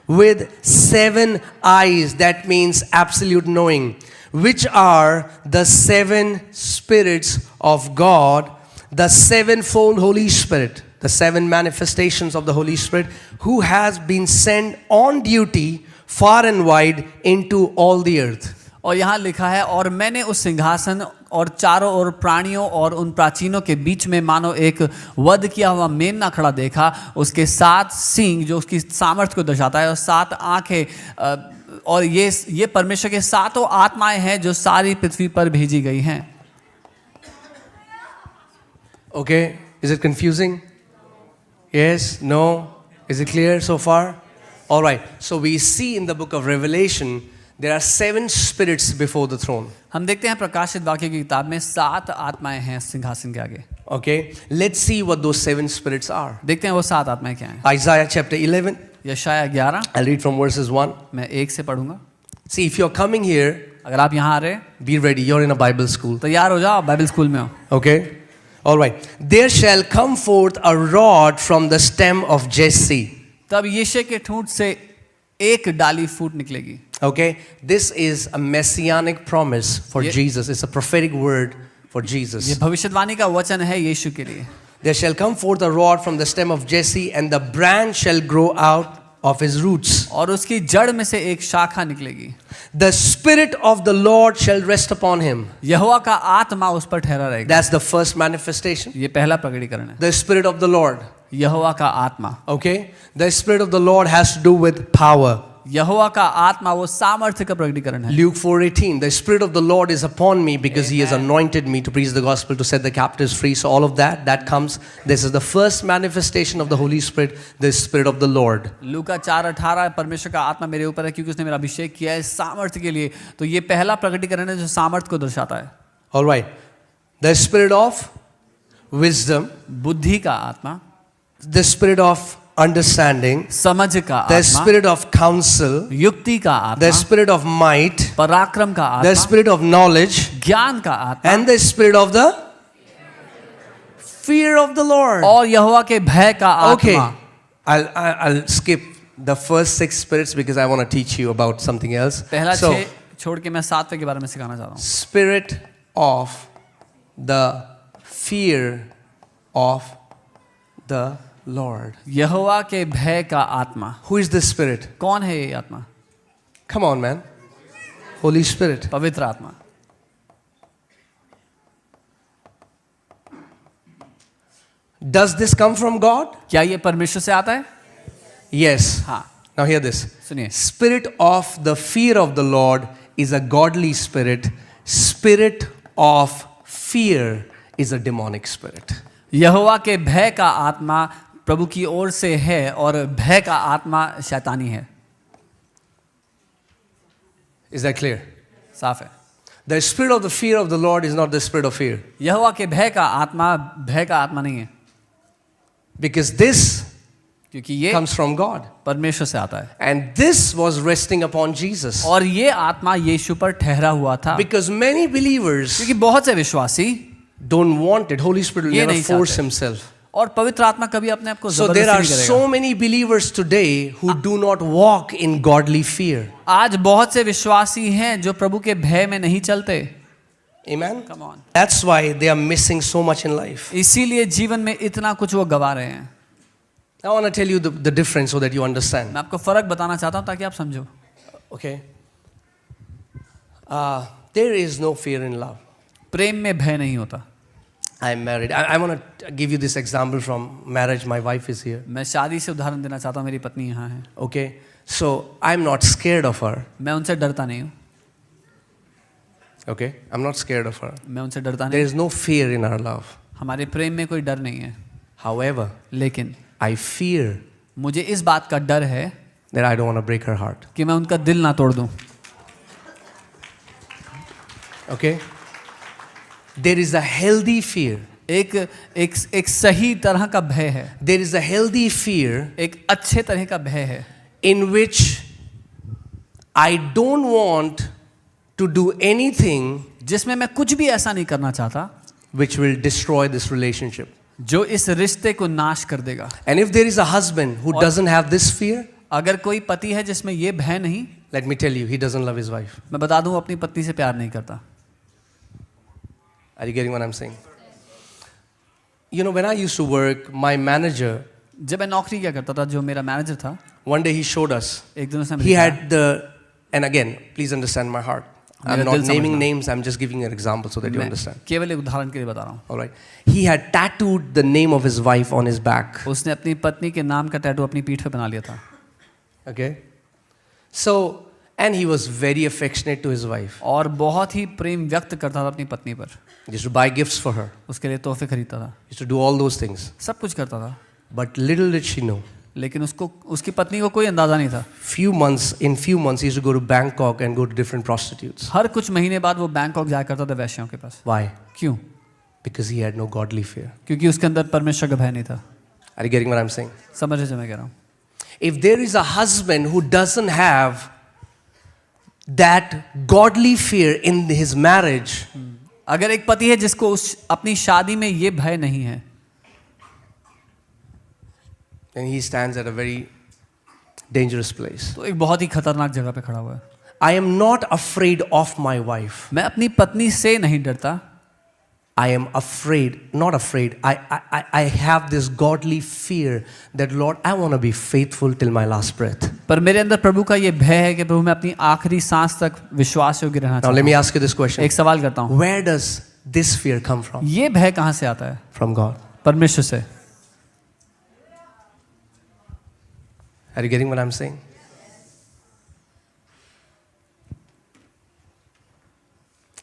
with 7 eyes, that means absolute knowing, which are the 7 spirits of God, the 7-fold Holy Spirit, the 7 manifestations of the Holy Spirit, who has been sent on duty far and wide into all the earth. और यहाँ लिखा है, और मैंने उस सिंहासन और चारों ओर प्राणियों और उन प्राचीनों के बीच में मानो एक वध किया हुआ मेमना खड़ा देखा, उसके 7 सींग जो उसकी सामर्थ्य को दर्शाता है और 7 आंखें, और ये परमेश्वर के 7 आत्माएं हैं जो सारी पृथ्वी पर भेजी गई हैं. Okay, is it confusing? Yes? No? Is it clear so far? All right. So we see in the book of Revelation there are 7 spirits before the throne. हम देखते हैं प्रकाशित वाक्य की किताब में 7 आत्माएं हैं सिंहासन के आगे. Okay, let's see what those 7 spirits are. देखते हैं वो 7 आत्माएं क्या हैं. Isaiah chapter 11. यशाया 11. I'll read from verses 1. मैं 1 से पढ़ूंगा. See, if you're coming here, अगर आप यहाँ आ रहे, be ready. You're in a Bible school. तैयार हो जाओ, बाइबल स्कूल में हो. Okay? All right. There shall come forth a rod from the stem of Jesse. तब यीशे के ठूंठ से एक डाली फूट निकलेगी. Okay? This is a messianic promise for Jesus. It's a prophetic word for Jesus. ये भविष्यवाणी का वचन है यीशु के लिए. There shall come forth a rod from the stem of Jesse, and the branch shall grow out of his roots. और उसकी जड़ में से एक शाखा निकलेगी. The spirit of the Lord shall rest upon him. यहोवा का आत्मा उस पर ठहरा रहेगा. That's the first manifestation. ये पहला प्रकटीकरण है. The spirit of the Lord. यहोवा का आत्मा. Okay? The spirit of the Lord has to do with power. यहोवा का आत्मा वो सामर्थ्य का प्रकटीकरण है. Luke 4:18, the spirit of the Lord is upon me because he has anointed me to preach the gospel, to set the captives free. So all of that comes. This is the first manifestation of the Holy Spirit, the spirit of the Lord. लूका 4:18, परमेश्वर का आत्मा मेरे ऊपर है क्योंकि उसने मेरा अभिषेक किया है सामर्थ्य के लिए. तो ये पहला प्रकटीकरण है जो सामर्थ्य को दर्शाता है. All right. The spirit of wisdom, बुद्धि का आत्मा, the spirit of understanding, समझ का the आत्मा, spirit of counsel, युक्ति का the आत्मा, spirit of might, पराक्रम का the आत्मा, spirit of knowledge, ज्ञान का आत्मा, and the spirit of the fear of the Lord. और यहोवा के भय का Okay, आत्मा. I'll skip the first 6 spirits because I want to teach you about something else. पहला So, 6 छोड़ के मैं 7वें के बारे में सिखाना चाह रहा हूँ. spirit of the fear of the Lord. यहोवा के भय का आत्मा. Who is this spirit? कौन है ये आत्मा? Come on, man. Holy Spirit. पवित्र आत्मा. Does this come from God? क्या ये परमेश्वर से आता है? Yes. हाँ. Now hear this. सुनिए. Spirit of the fear of the Lord is a godly spirit. Spirit of fear is a demonic spirit. यहोवा के भय का आत्मा प्रभु की ओर से है और भय का आत्मा शैतानी है. Is that clear? साफ है. The spirit of the fear of the Lord is not the spirit of fear. यहोवा के भय का आत्मा भय का आत्मा नहीं है. Because this क्योंकि ये comes from God. परमेश्वर से आता है. And this was resting upon Jesus. और ये आत्मा यीशु पर ठहरा हुआ था. Because many believers क्योंकि बहुत से विश्वासी don't want it. Holy Spirit will ये never नहीं force चाहते. himself. और पवित्र आत्मा कभी अपने आप को So there जबरदस्ती are नहीं करेगा. so many believers today who do not walk in godly fear. आज बहुत से विश्वासी हैं जो प्रभु के भय में नहीं चलते. Amen? Come on. That's why they are missing so much in life. इसीलिए जीवन में इतना कुछ वो गवा रहे हैं. I want to tell you the difference so that you understand. मैं आपको फर्क बताना चाहता हूँ ताकि आप समझो. Okay? There is no fear in love. प्रेम में भय नहीं होता. I'm married. I want to give you this example from marriage. My wife is here. मैं शादी से उदाहरण देना चाहता हूँ. मेरी पत्नी यहाँ है. Okay? So I'm not scared of her. मैं उनसे डरता नहीं हूँ. Okay? I'm not scared of her. मैं उनसे डरता There नहीं. is no fear in our love. हमारे प्रेम में कोई डर नहीं है. However, लेकिन I fear मुझे इस बात का डर है that I don't want to break her heart. कि मैं उनका दिल ना तोड़ दूं. Okay? There is a healthy fear. एक सही तरह का भय है. There is a healthy fear एक अच्छे तरह का भय है in which I don't want to do anything जिसमें मैं कुछ भी ऐसा नहीं करना चाहता which will destroy this relationship. जो इस रिश्ते को नाश कर देगा. And if there is a husband who doesn't have this fear, अगर कोई पति है जिसमें ये भय नहीं, let me tell you, he doesn't love his wife. मैं बता दूं अपनी पत्नी से प्यार नहीं करता। Are you getting what I'm saying? You know, when I used to work, my manager, जब मैं नौकरी किया करता था, जो मेरा मैनेजर था, one day he showed us, एक दिन उसने he मुझे had the, and again, please understand my heart. I'm मेरा not दिल naming समझना। names, I'm just giving you an example so that you मैं understand. केवल एक उदाहरण के लिए बता रहा हूँ। All right. He had tattooed the name of his wife on his back. उसने अपनी पत्नी के नाम का टैटू अपनी पीठ पे बना लिया था। Okay. So, and he was very affectionate to his wife. और बहुत ही प्रेम व्यक्त करता था अपनी पत्नी पर। He used to buy gifts for her. उसके लिए तोहफे खरीदता था, He used to do all those things. सब कुछ करता था, But little did she know. लेकिन उसको उसकी पत्नी को कोई अंदाजा नहीं था। In few months, he used to go to Bangkok and go to different prostitutes. हर कुछ महीने बाद वो बैंकॉक जाया करता था वैश्यों के पास। Why? क्यों? Because he had no godly fear. क्योंकि उसके अंदर परमेश्वर का भय नहीं था। Are you getting what I'm saying? समझ रहे जो मैं कह रहा हूँ? If there is a husband who doesn't have that godly fear in his marriage, अगर एक पति है जिसको उस अपनी शादी में ये भय नहीं है, then he stands at a very dangerous place. तो एक बहुत ही खतरनाक जगह पे खड़ा हुआ है। I am not afraid of my wife. मैं अपनी पत्नी से नहीं डरता, I am afraid, not afraid. I have this godly fear that Lord, I want to be faithful till my last breath. पर मेरे अंदर प्रभु का ये भय है कि प्रभु मैं अपनी आखिरी सांस तक विश्वास योग्य रहना Now चाहता let me हूँ। ask you this question. एक सवाल करता हूँ, Where does this fear come from? ये भय कहाँ से आता है? From God. परमेश्वर से। Are you getting what I'm saying?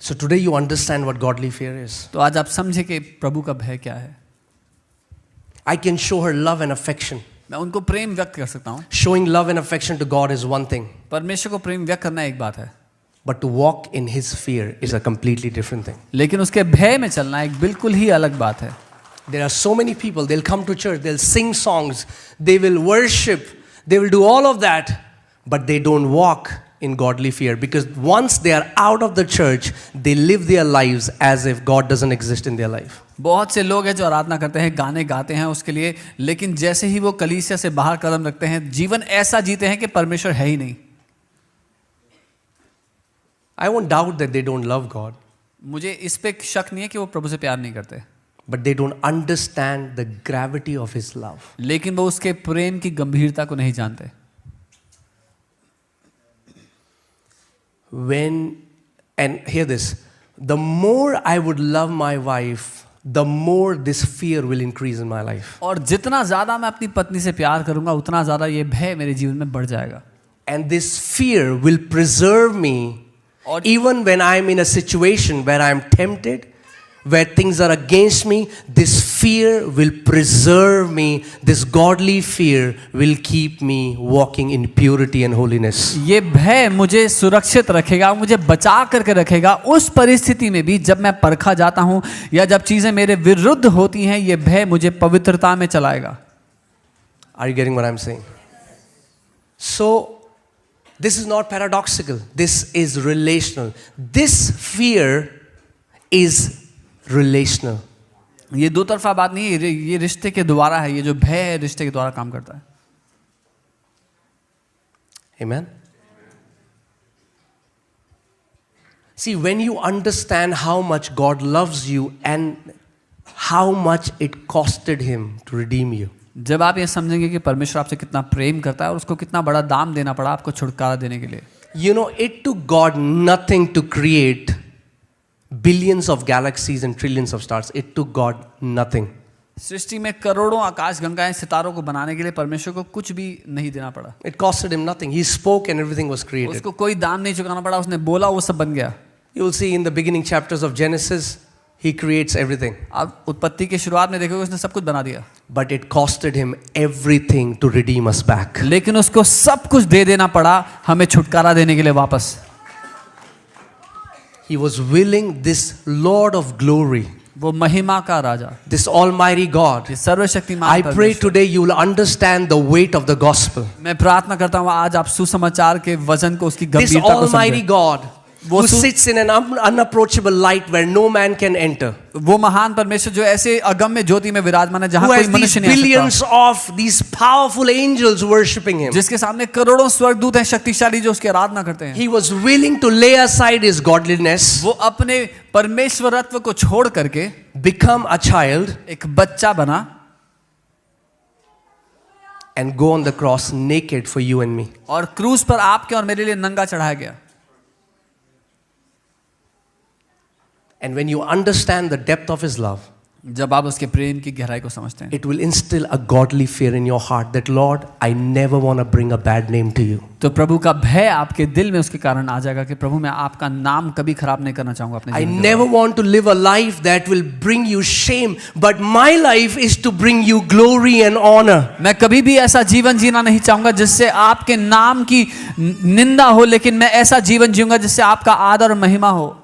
So today you understand what godly fear is. तो आज आप समझे कि प्रभु का भय क्या है। I can show her love and affection. मैं उनको प्रेम व्यक्त कर सकता हूँ। Showing love and affection to God is one thing, परमेश्वर को प्रेम व्यक्त करना एक बात है, but to walk in His fear is a completely different thing. लेकिन उसके भय में चलना एक बिल्कुल ही अलग बात है। There are so many people, they'll come to church, they'll sing songs, they will worship, they will do all of that, but they don't walk in godly fear, because once they are out of the church, they live their lives as if God doesn't exist in their life. बहुत से लोग हैं जो आराधना करते हैं, गाने गाते हैं उसके लिए, लेकिन जैसे ही वो कलीसिया से बाहर कदम रखते हैं, जीवन ऐसा जीते हैं कि परमेश्वर है ही नहीं। I won't doubt that they don't love God, मुझे इस पे शक नहीं है कि वो प्रभु से प्यार नहीं करते, but they don't understand the gravity of His love. लेकिन वो उसके प्रेम की गंभीरता को नहीं जानते। And hear this, the more I would love my wife, the more this fear will increase in my life. और जितना ज्यादा मैं अपनी पत्नी से प्यार करूंगा, उतना ज्यादा ये भय मेरे जीवन में बढ़ जाएगा। And this fear will preserve me और even when I'm in a situation where I'm tempted, where things are against me. This fear will preserve me. This godly fear will keep me walking in purity and holiness. ये भय मुझे सुरक्षित रखेगा, मुझे बचा करके रखेगा उस परिस्थिति में भी जब मैं परखा जाता हूं या जब चीजें मेरे विरुद्ध होती हैं। ये भय मुझे पवित्रता में चलाएगा। Are you getting what I'm saying? So this is not paradoxical. This is relational. This fear is relational. ये दो तरफा बात नहीं है, ये रिश्ते के द्वारा है। ये जो भय है रिश्ते के द्वारा काम करता है। Amen. See, when you understand how much God loves you and how much it costed Him to redeem you, जब आप ये समझेंगे कि परमेश्वर आपसे कितना प्रेम करता है और उसको कितना बड़ा दाम देना पड़ा आपको छुटकारा देने के लिए। you know, it took God nothing to create billions of galaxies and trillions of stars. It took God nothing. सृष्टि में करोड़ों आकाश गंगाएं सितारों को बनाने के लिए परमेश्वर को कुछ भी नहीं देना पड़ा। It costed Him nothing. He spoke and everything was created. उसको कोई दाम नहीं चुकाना पड़ा, उसने बोला वो सब बन गया। You will see in the beginning chapters of Genesis, He creates everything. अब उत्पत्ति के शुरुआत में देखोगे उसने सब कुछ बना दिया, But it costed Him everything to redeem us back. लेकिन उसको सब कुछ दे देना पड़ा हमें छुटकारा देने के लिए वापस। He was willing, this Lord of glory, वो महिमा का राजा, this Almighty God. ये सर्वशक्तिमान I pray परमेश्वर। today you will understand the weight of the gospel. मैं प्रार्थना करता हूँ आज आप सुसमाचार के वजन को, उसकी This गंभीरता को Almighty समझें। God, वो who sits in an unapproachable light where no man can enter, वो महान परमेश्वर जो ऐसे अगम्य ज्योति में विराजमान है जहां who कोई has these मनुष्य नहीं आ billions सकता, of these powerful angels worshiping him. जिसके सामने करोड़ों स्वर्गदूत हैं शक्तिशाली जो उसकी आराधना करते हैं, He was willing to lay aside his godliness, वो अपने परमेश्वरत्व को छोड़ करके become a child, एक बच्चा बना and go on the cross naked for you and me. और क्रूस पर आपके और मेरे लिए नंगा चढ़ाया गया. And when you understand the depth of his love, जब आप उसके प्रेम की गहराई को समझते हैं, it will instill a godly fear in your heart that, Lord, I never want to bring a bad name to you. तो प्रभु का भय आपके दिल में उसके कारण आ जाएगा कि प्रभु मैं आपका नाम कभी खराब नहीं करना चाहूंगा अपने I जीवन never want to live a life that will bring you shame, but my life is to bring you glory and honor. मैं कभी भी ऐसा जीवन जीना नहीं चाहूंगा जिससे आपके नाम की निंदा हो, लेकिन मैं ऐसा जीवन जीऊंगा जिससे आपका आदर और महिमा हो.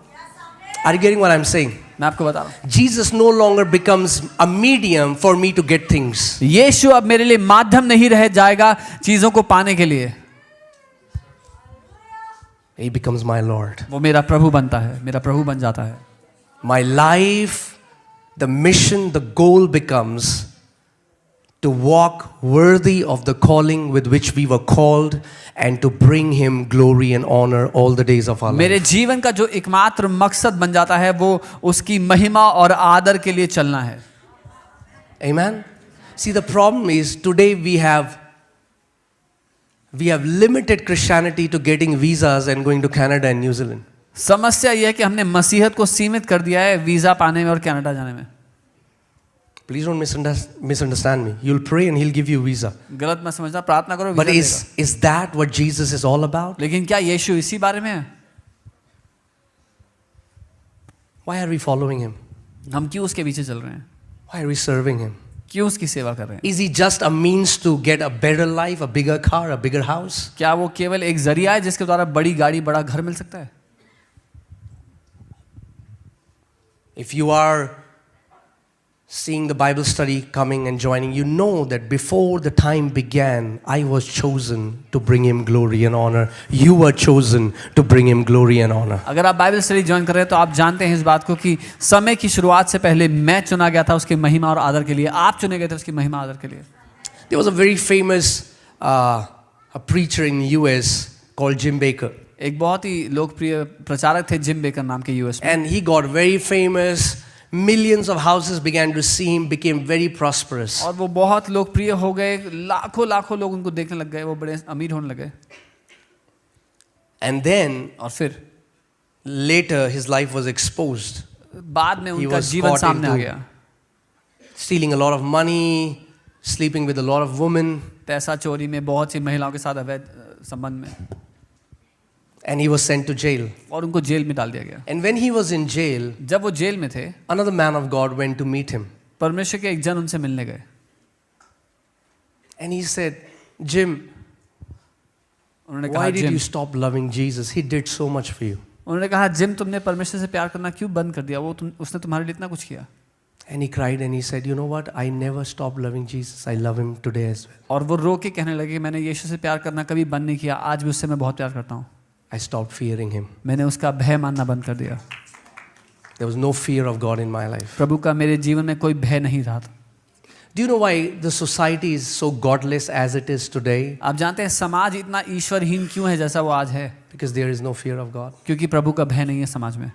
Are you getting what I'm saying? मैं आपको बता रहा हूं, Jesus no longer becomes a medium for me to get things. यीशु अब मेरे लिए माध्यम नहीं रह जाएगा चीजों को पाने के लिए. He becomes my Lord. वो मेरा प्रभु बनता है, मेरा प्रभु बन जाता है. My life, the mission, the goal becomes to walk worthy of the calling with which we were called and to bring him glory and honor all the days of our life. मेरे जीवन का जो एकमात्र मकसद बन जाता है वो उसकी महिमा और आदर के लिए चलना है. Amen. See, the problem is today we have limited Christianity to getting visas and going to Canada and New Zealand. समस्या यह है कि हमने मसीहत को सीमित कर दिया है वीजा पाने में और कनाडा जाने में. Please don't misunderstand me. You'll pray and he'll give you visa. गलत मत समझना, प्रार्थना करो But वीजा देगा. is that what Jesus is all about? लेकिन क्या यीशु इसी बारे में है? Why are we following him? हम क्यों उसके पीछे चल रहे हैं? Why are we serving him? क्यों उसकी सेवा कर रहे हैं? Is he just a means to get a better life, a bigger car, a bigger house? क्या वो केवल एक जरिया है जिसके द्वारा बड़ी गाड़ी बड़ा घर मिल सकता है? If you are seeing the Bible study coming and joining, you know that before the time began, I was chosen to bring him glory and honor. You were chosen to bring him glory and honor. अगर आप Bible study join कर रहे हैं तो आप जानते हैं इस बात को कि समय की शुरुआत से पहले मैं चुना गया था उसकी महिमा और आदर के लिए. आप चुने गए थे उसकी महिमा आदर के लिए. There was a very famous a preacher in US called Jim Baker. एक बहुत ही लोकप्रिय प्रचारक थे जिम बेकर नाम के यूएस में. And he got very famous. Millions of houses began to see him, became very prosperous. और वो बहुत लोकप्रिय हो गए, लाखों लोग उनको देखने लग गए, वो बड़े अमीर होने लगे. And then और फिर later his life was exposed. बाद में उनका was जीवन caught सामने आ into- गया. Stealing a lot of money, sleeping with a lot of women, पैसा चोरी में, बहुत सी महिलाओं के साथ अवैध संबंध में, and he was sent to jail. और उनको जेल में डाल दिया गया. And when he was in jail, जब वो जेल में थे, another man of God went to meet him. परमेश्वर के एक जन उनसे मिलने गए. And he said, Jim, उन्होंने why कहा did gym, you stop loving Jesus? He did so much for you. उन्होंने कहा जिम तुमने परमेश्वर से प्यार करना क्यों बंद कर दिया? उसने तुम्हारे लिए इतना कुछ किया. And he cried and he said, you know what? I never stopped loving Jesus. I love him today as well. और वो रो के कहने लगे मैंने यीशु से प्यार करना कभी बंद नहीं किया, आज भी उससे मैं बहुत प्यार करता हूँ. I stopped fearing him. मैंने उसका भय मानना बंद कर दिया. There was no fear of God in my life. प्रभु का मेरे जीवन में कोई भय नहीं रहा था. Do you know why the society is so godless as it is today? आप जानते हैं समाज इतना ईश्वरहीन क्यों है जैसा वो आज है? Because there is no fear of God. क्योंकि प्रभु का भय नहीं है समाज में.